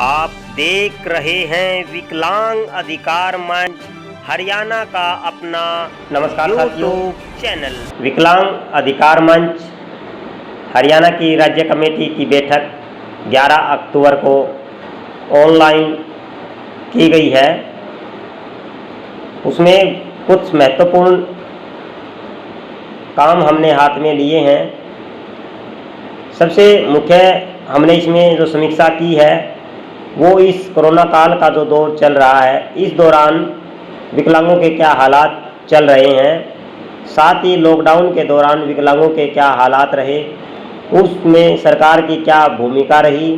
आप देख रहे हैं विकलांग अधिकार मंच हरियाणा का अपना नमस्कार साथियों, यूट्यूब चैनल। विकलांग अधिकार मंच हरियाणा की राज्य कमेटी की बैठक 11 अक्टूबर को ऑनलाइन की गई है। उसमें कुछ महत्वपूर्ण काम हमने हाथ में लिए हैं। सबसे मुख्य हमने इसमें जो समीक्षा की है वो इस कोरोना काल का जो दौर चल रहा है, इस दौरान विकलांगों के क्या हालात चल रहे हैं, साथ ही लॉकडाउन के दौरान विकलांगों के क्या हालात रहे, उसमें सरकार की क्या भूमिका रही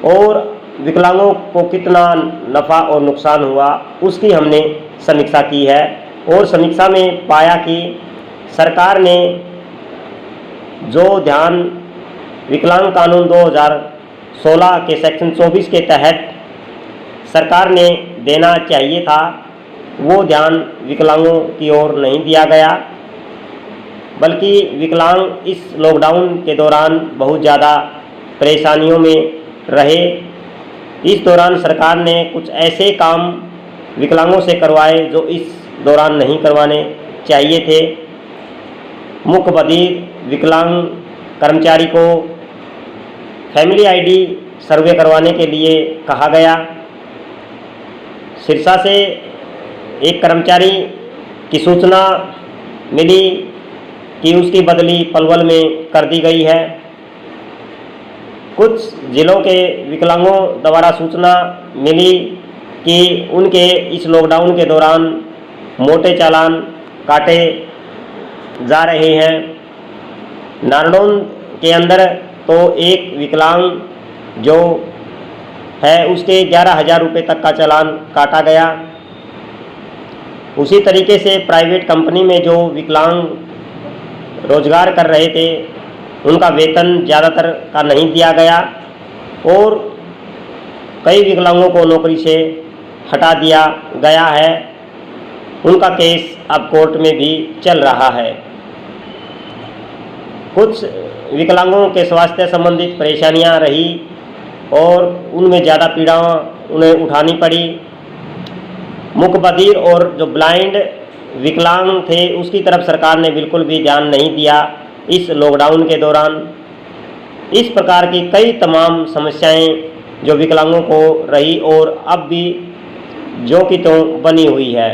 और विकलांगों को कितना नफ़ा और नुकसान हुआ, उसकी हमने समीक्षा की है। और समीक्षा में पाया कि सरकार ने जो ध्यान विकलांग कानून 2016 के सेक्शन 24 के तहत सरकार ने देना चाहिए था, वो ध्यान विकलांगों की ओर नहीं दिया गया, बल्कि विकलांग इस लॉकडाउन के दौरान बहुत ज़्यादा परेशानियों में रहे। इस दौरान सरकार ने कुछ ऐसे काम विकलांगों से करवाए जो इस दौरान नहीं करवाने चाहिए थे। मुख्य बधिर विकलांग कर्मचारी को फैमिली आईडी सर्वे करवाने के लिए कहा गया। सिरसा से एक कर्मचारी की सूचना मिली कि उसकी बदली पलवल में कर दी गई है। कुछ जिलों के विकलांगों द्वारा सूचना मिली कि उनके इस लॉकडाउन के दौरान मोटे चालान काटे जा रहे हैं। नारनौल के अंदर तो एक विकलांग जो है उसके 11,000 रुपये तक का चालान काटा गया। उसी तरीके से प्राइवेट कंपनी में जो विकलांग रोजगार कर रहे थे उनका वेतन ज़्यादातर का नहीं दिया गया और कई विकलांगों को नौकरी से हटा दिया गया है। उनका केस अब कोर्ट में भी चल रहा है। कुछ विकलांगों के स्वास्थ्य संबंधित परेशानियां रही और उनमें ज़्यादा पीड़ा उन्हें उठानी पड़ी। मुख्य बधिर और जो ब्लाइंड विकलांग थे उसकी तरफ सरकार ने बिल्कुल भी ध्यान नहीं दिया इस लॉकडाउन के दौरान। इस प्रकार की कई तमाम समस्याएं जो विकलांगों को रही और अब भी जो कि तो बनी हुई है।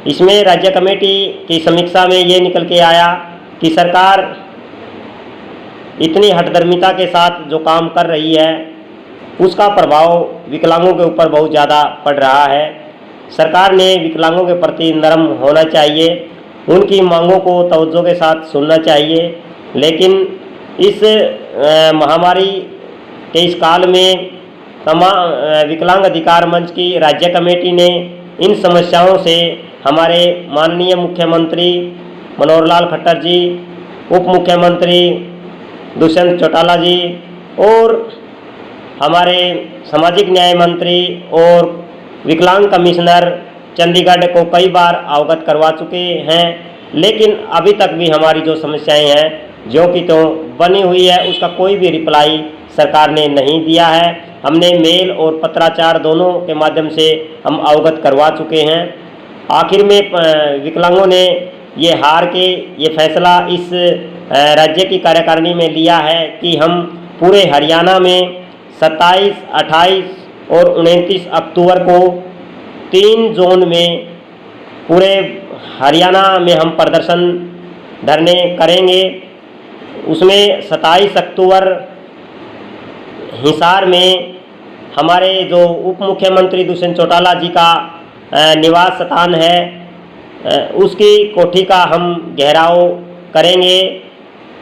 इसमें राज्य कमेटी की समीक्षा में ये निकल के आया कि सरकार इतनी हठधर्मिता के साथ जो काम कर रही है उसका प्रभाव विकलांगों के ऊपर बहुत ज़्यादा पड़ रहा है। सरकार ने विकलांगों के प्रति नरम होना चाहिए, उनकी मांगों को तवज्जो के साथ सुनना चाहिए। लेकिन इस महामारी के इस काल में तमाम विकलांग अधिकार मंच की राज्य कमेटी ने इन समस्याओं से हमारे माननीय मुख्यमंत्री मनोहर लाल खट्टर जी, उप मुख्यमंत्री दुष्यंत चौटाला जी और हमारे सामाजिक न्याय मंत्री और विकलांग कमिश्नर चंडीगढ़ को कई बार अवगत करवा चुके हैं। लेकिन अभी तक भी हमारी जो समस्याएं हैं जो कि तो बनी हुई है उसका कोई भी रिप्लाई सरकार ने नहीं दिया है। हमने मेल और पत्राचार दोनों के माध्यम से हम अवगत करवा चुके हैं। आखिर में विकलांगों ने ये हार के ये फैसला इस राज्य की कार्यकारिणी में लिया है कि हम पूरे हरियाणा में 27, 28 और 29 अक्टूबर को 3 जोन में पूरे हरियाणा में हम प्रदर्शन धरने करेंगे। उसमें 27 अक्टूबर हिसार में हमारे जो उप मुख्यमंत्री दुष्यंत चौटाला जी का निवास स्थान है उसकी कोठी का हम घेराव करेंगे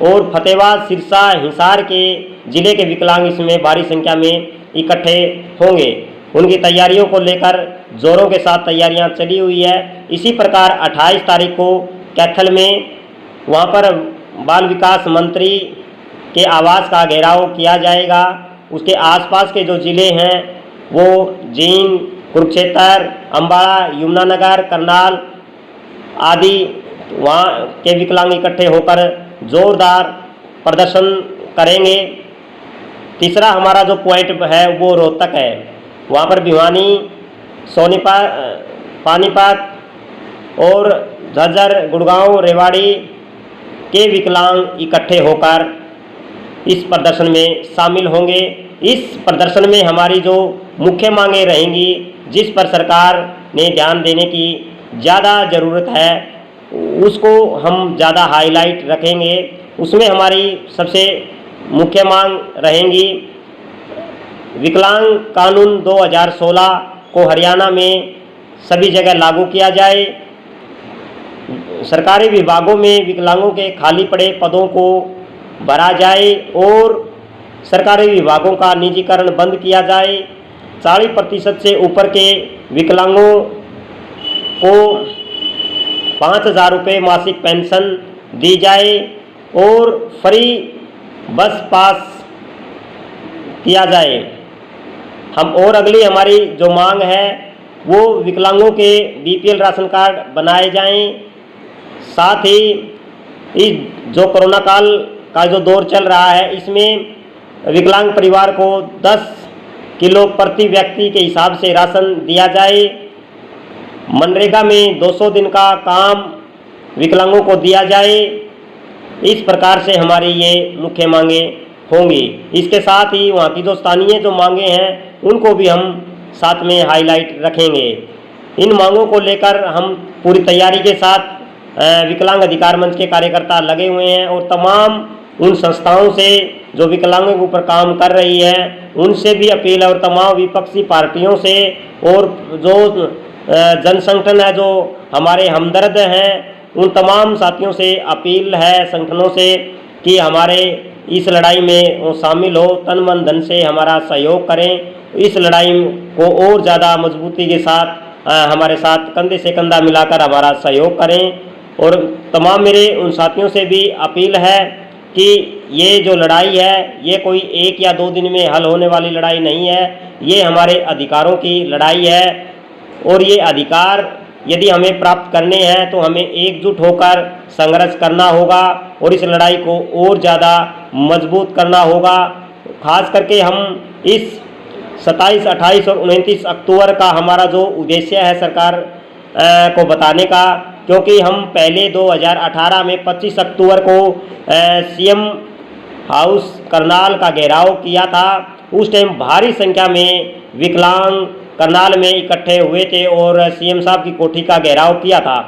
और फतेहाबाद, सिरसा, हिसार के ज़िले के विकलांग इसमें भारी संख्या में इकट्ठे होंगे। उनकी तैयारियों को लेकर जोरों के साथ तैयारियां चली हुई है। इसी प्रकार 28 तारीख को कैथल में वहां पर बाल विकास मंत्री के आवास का घेराव किया जाएगा। उसके आसपास के जो ज़िले हैं वो जींद, कुरुक्षेत्र, अम्बाड़ा, यमुनानगर, करनाल आदि वहाँ के विकलांग इकट्ठे होकर जोरदार प्रदर्शन करेंगे। तीसरा हमारा जो पॉइंट है वो रोहतक है। वहाँ पर भिवानी, सोनीपत, पानीपत और झज्जर, गुड़गांव, रेवाड़ी के विकलांग इकट्ठे होकर इस प्रदर्शन में शामिल होंगे। इस प्रदर्शन में हमारी जो मुख्य मांगें रहेंगी, जिस पर सरकार ने ध्यान देने की ज़्यादा ज़रूरत है, उसको हम ज़्यादा हाईलाइट रखेंगे। उसमें हमारी सबसे मुख्य मांग रहेंगी, विकलांग कानून 2016 को हरियाणा में सभी जगह लागू किया जाए। सरकारी विभागों में विकलांगों के खाली पड़े पदों को भरा जाए और सरकारी विभागों का निजीकरण बंद किया जाए। 40% से ऊपर के विकलांगों को 5,000 रुपये मासिक पेंशन दी जाए और फ्री बस पास किया जाए। हम और अगली हमारी जो मांग है वो विकलांगों के BPL राशन कार्ड बनाए जाएं। साथ ही इस जो कोरोना काल का जो दौर चल रहा है, इसमें विकलांग परिवार को 10 किलो प्रति व्यक्ति के हिसाब से राशन दिया जाए। मनरेगा में 200 दिन का काम विकलांगों को दिया जाए। इस प्रकार से हमारी ये मुख्य मांगें होंगी। इसके साथ ही वहाँ की जो स्थानीय जो मांगें हैं उनको भी हम साथ में हाईलाइट रखेंगे। इन मांगों को लेकर हम पूरी तैयारी के साथ विकलांग अधिकार मंच के कार्यकर्ता लगे हुए हैं और तमाम उन संस्थाओं से जो विकलांगों के ऊपर काम कर रही है उनसे भी अपील है और तमाम विपक्षी पार्टियों से और जो जन संगठन है, जो हमारे हमदर्द हैं, उन तमाम साथियों से अपील है, संगठनों से, कि हमारे इस लड़ाई में वो शामिल हो, तन मन धन से हमारा सहयोग करें। इस लड़ाई को और ज़्यादा मजबूती के साथ हमारे साथ कंधे से कंधा मिलाकर हमारा सहयोग करें। और तमाम मेरे उन साथियों से भी अपील है कि ये जो लड़ाई है ये कोई 1 या 2 दिन में हल होने वाली लड़ाई नहीं है। ये हमारे अधिकारों की लड़ाई है और ये अधिकार यदि हमें प्राप्त करने हैं तो हमें एकजुट होकर संघर्ष करना होगा और इस लड़ाई को और ज़्यादा मजबूत करना होगा। खास करके हम इस 27, 28 और 29 अक्टूबर का हमारा जो उद्देश्य है सरकार को बताने का, क्योंकि हम पहले 2018 में 25 अक्टूबर को CM हाउस करनाल का घेराव किया था। उस टाइम भारी संख्या में विकलांग करनाल में इकट्ठे हुए थे और CM साहब की कोठी का घेराव किया था।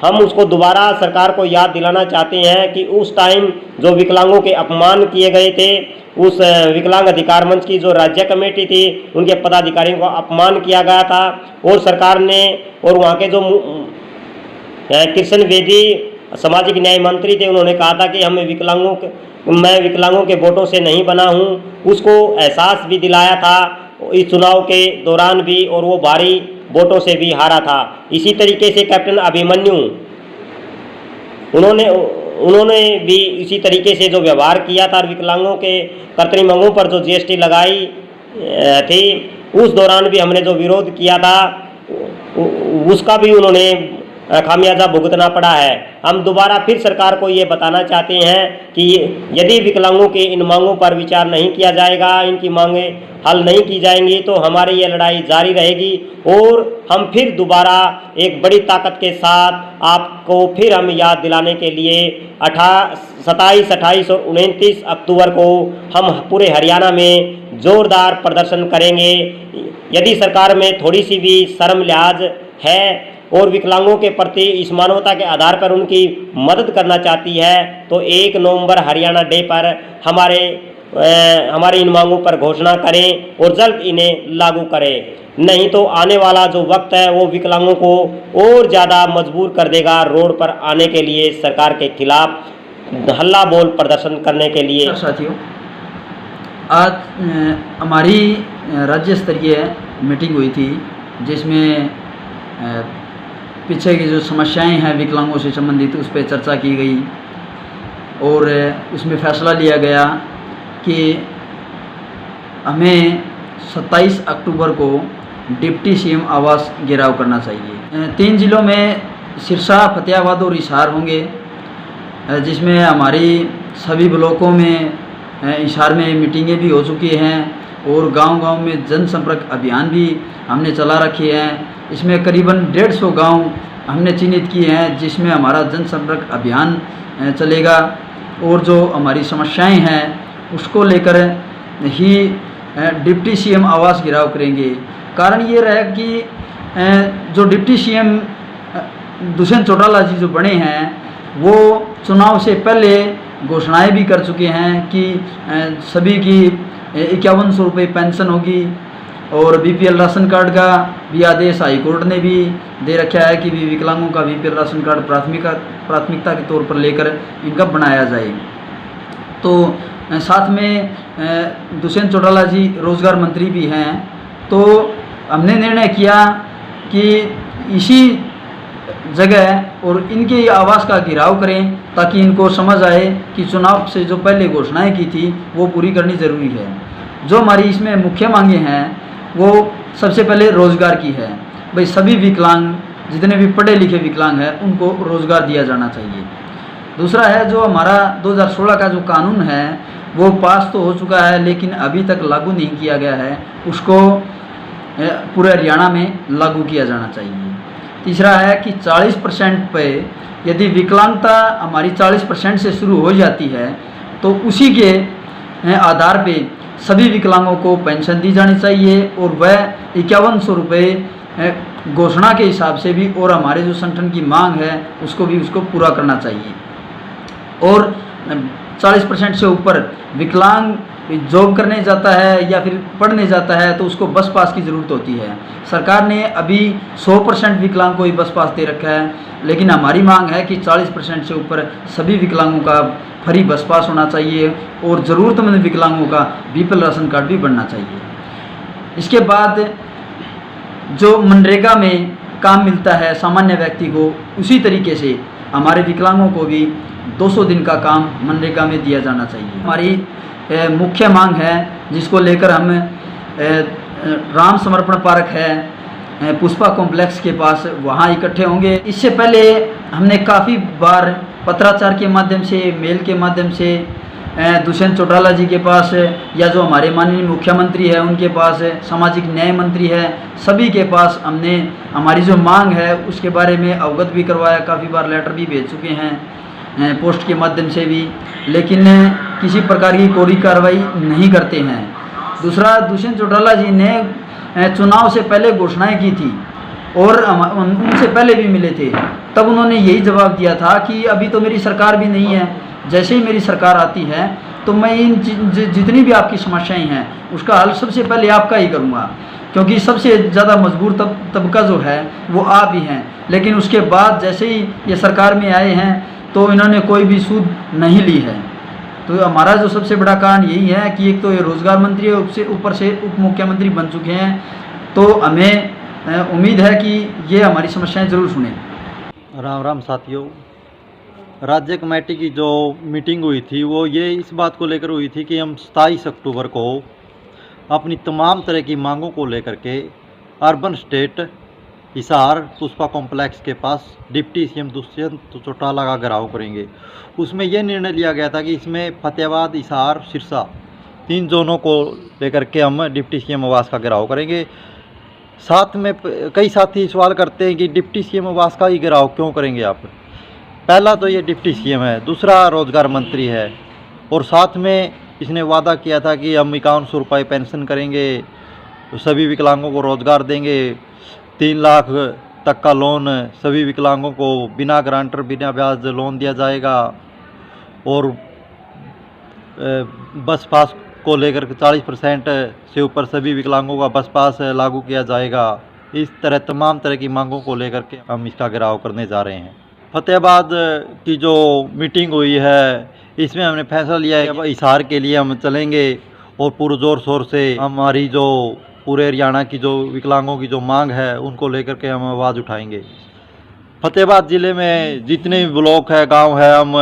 हम उसको दोबारा सरकार को याद दिलाना चाहते हैं कि उस टाइम जो विकलांगों के अपमान किए गए थे, उस विकलांग अधिकार मंच की जो राज्य कमेटी थी उनके पदाधिकारियों का अपमान किया गया था और सरकार ने और वहाँ के जो कृष्ण वेदी सामाजिक न्याय मंत्री थे, उन्होंने कहा था कि मैं विकलांगों के वोटों से नहीं बना हूँ। उसको एहसास भी दिलाया था इस चुनाव के दौरान भी और वो भारी वोटों से भी हारा था। इसी तरीके से कैप्टन अभिमन्यु उन्होंने भी इसी तरीके से जो व्यवहार किया था, विकलांगों के कर्तनी मांगों पर जो GST लगाई थी, उस दौरान भी हमने जो विरोध किया था उसका भी उन्होंने खामियाजा भुगतना पड़ा है। हम दोबारा फिर सरकार को ये बताना चाहते हैं कि यदि विकलांगों के इन मांगों पर विचार नहीं किया जाएगा, इनकी मांगें हल नहीं की जाएंगी तो हमारी ये लड़ाई जारी रहेगी और हम फिर दोबारा एक बड़ी ताकत के साथ आपको फिर हम याद दिलाने के लिए 27, 28 और 29 अक्टूबर को हम पूरे हरियाणा में ज़ोरदार प्रदर्शन करेंगे। यदि सरकार में थोड़ी सी भी शर्म लिहाज है और विकलांगों के प्रति इस मानवता के आधार पर उनकी मदद करना चाहती है तो 1 नवंबर हरियाणा डे पर हमारी इन मांगों पर घोषणा करें और जल्द इन्हें लागू करें। नहीं तो आने वाला जो वक्त है वो विकलांगों को और ज़्यादा मजबूर कर देगा रोड पर आने के लिए, सरकार के खिलाफ हल्ला बोल प्रदर्शन करने के लिए। साथियों, आज हमारी राज्य स्तरीय मीटिंग हुई थी जिसमें पीछे की जो समस्याएं हैं विकलांगों से संबंधित उस पर चर्चा की गई और उसमें फैसला लिया गया कि हमें 27 अक्टूबर को डिप्टी CM आवास घेराव करना चाहिए। 3 जिलों में सिरसा, फतेहाबाद और हिसार होंगे, जिसमें हमारी सभी ब्लॉकों में हिसार में मीटिंगें भी हो चुकी हैं और गांव-गांव में जनसंपर्क अभियान भी हमने चला रखे हैं। इसमें करीबन 150 गांव हमने चिन्हित किए हैं जिसमें हमारा जनसंपर्क अभियान चलेगा और जो हमारी समस्याएं हैं उसको लेकर ही डिप्टी सीएम आवास घेराव करेंगे। कारण ये रहा कि जो डिप्टी सीएम दुष्यंत चौटाला जी जो बने हैं वो चुनाव से पहले घोषणाएं भी कर चुके हैं कि सभी की 5100 रुपये पेंशन होगी और बीपीएल राशन कार्ड का भी आदेश हाई कोर्ट ने भी दे रखा है कि विकलांगों का बीपीएल राशन कार्ड प्राथमिकता के तौर पर लेकर इनका बनाया जाए। तो साथ में दुष्यंत चौटाला जी रोजगार मंत्री भी हैं, तो हमने निर्णय किया कि इसी जगह और इनके आवास का घेराव करें ताकि इनको समझ आए कि चुनाव से जो पहले घोषणाएं की थी वो पूरी करनी ज़रूरी है। जो हमारी इसमें मुख्य मांगें हैं वो सबसे पहले रोज़गार की है। भाई सभी विकलांग जितने भी पढ़े लिखे विकलांग हैं उनको रोज़गार दिया जाना चाहिए। दूसरा है जो हमारा 2016 का जो कानून है वो पास तो हो चुका है लेकिन अभी तक लागू नहीं किया गया है, उसको पूरे हरियाणा में लागू किया जाना चाहिए। तीसरा है कि 40% पे यदि विकलांगता हमारी 40% से शुरू हो जाती है तो उसी के आधार पे सभी विकलांगों को पेंशन दी जानी चाहिए और वह 5100 रुपये घोषणा के हिसाब से भी और हमारे जो संगठन की मांग है उसको पूरा करना चाहिए। और 40% से ऊपर विकलांग जॉब करने जाता है या फिर पढ़ने जाता है तो उसको बस पास की ज़रूरत होती है। सरकार ने अभी 100% विकलांग को ही बस पास दे रखा है, लेकिन हमारी मांग है कि 40% से ऊपर सभी विकलांगों का फ्री बस पास होना चाहिए और ज़रूरतमंद विकलांगों का बीपीएल राशन कार्ड भी बनना चाहिए। इसके बाद जो मनरेगा में काम मिलता है सामान्य व्यक्ति को, उसी तरीके से हमारे विकलांगों को भी 200 दिन का काम मनरेगा में दिया जाना चाहिए। हमारी मुख्य मांग है जिसको लेकर हम राम समर्पण पार्क है पुष्पा कॉम्प्लेक्स के पास, वहाँ इकट्ठे होंगे। इससे पहले हमने काफ़ी बार पत्राचार के माध्यम से, मेल के माध्यम से दुष्यंत चौटाला जी के पास या जो हमारे माननीय मुख्यमंत्री है उनके पास, सामाजिक न्याय मंत्री है, सभी के पास हमने हमारी जो मांग है उसके बारे में अवगत भी करवाया। काफ़ी बार लेटर भी भेज चुके हैं पोस्ट के माध्यम से भी, लेकिन किसी प्रकार की कोई कार्रवाई नहीं करते हैं। दूसरा, दुष्यंत चौटाला जी ने चुनाव से पहले घोषणाएं की थी और उनसे पहले भी मिले थे, तब उन्होंने यही जवाब दिया था कि अभी तो मेरी सरकार भी नहीं है, जैसे ही मेरी सरकार आती है तो मैं इन जितनी भी आपकी समस्याएं हैं उसका हल सबसे पहले आपका ही करूँगा, क्योंकि सबसे ज़्यादा मजबूर तबका जो है वो आप ही हैं। लेकिन उसके बाद जैसे ही ये सरकार में आए हैं तो इन्होंने कोई भी सूद नहीं ली है। तो हमारा जो सबसे बड़ा कारण यही है कि एक तो ये रोज़गार मंत्री है, उससे ऊपर से उप मुख्यमंत्री बन चुके हैं, तो हमें उम्मीद है कि ये हमारी समस्याएं ज़रूर सुने। राम राम साथियों, राज्य कमेटी की जो मीटिंग हुई थी वो ये इस बात को लेकर हुई थी कि हम 27 अक्टूबर को अपनी तमाम तरह की मांगों को लेकर के urban state Hisar Pushpa complex के पास डिप्टी सीएम दुष्यंत चौटाला का घेराव करेंगे। उसमें यह निर्णय लिया गया था कि इसमें फतेहाबाद, हिसार, सिरसा 3 जोनों को लेकर के हम डिप्टी सीएम आवास का घेराव करेंगे। साथ में कई साथी सवाल करते हैं कि डिप्टी सीएम आवास का ही घेराव क्यों करेंगे आप। पहला तो ये डिप्टी सीएम है, दूसरा रोजगार मंत्री है और साथ में इसने वादा किया था कि हम 5100 रुपये पेंशन करेंगे, सभी विकलांगों को रोज़गार देंगे, 3 लाख तक का लोन सभी विकलांगों को बिना गारंटर बिना ब्याज लोन दिया जाएगा और बस पास को लेकर 40% से ऊपर सभी विकलांगों का बस पास लागू किया जाएगा। इस तरह तमाम तरह की मांगों को लेकर के हम इसका घेराव करने जा रहे हैं। फतेहाबाद की जो मीटिंग हुई है इसमें हमने फैसला लिया है कि हिसार के लिए हम चलेंगे और पूरे ज़ोर शोर से हमारी जो पूरे हरियाणा की जो विकलांगों की जो मांग है उनको लेकर के हम आवाज़ उठाएंगे। फतेहाबाद ज़िले में जितने भी ब्लॉक है, गांव है, हम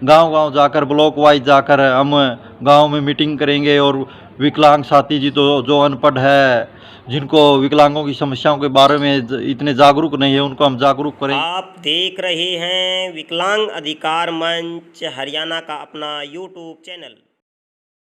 गांव-गांव जाकर ब्लॉक वाइज जाकर हम गांव में मीटिंग करेंगे और विकलांग साथी जी तो जो अनपढ़ है, जिनको विकलांगों की समस्याओं के बारे में इतने जागरूक नहीं है, उनको हम जागरूक करें। आप देख रहे हैं विकलांग अधिकार मंच हरियाणा का अपना यूट्यूब चैनल।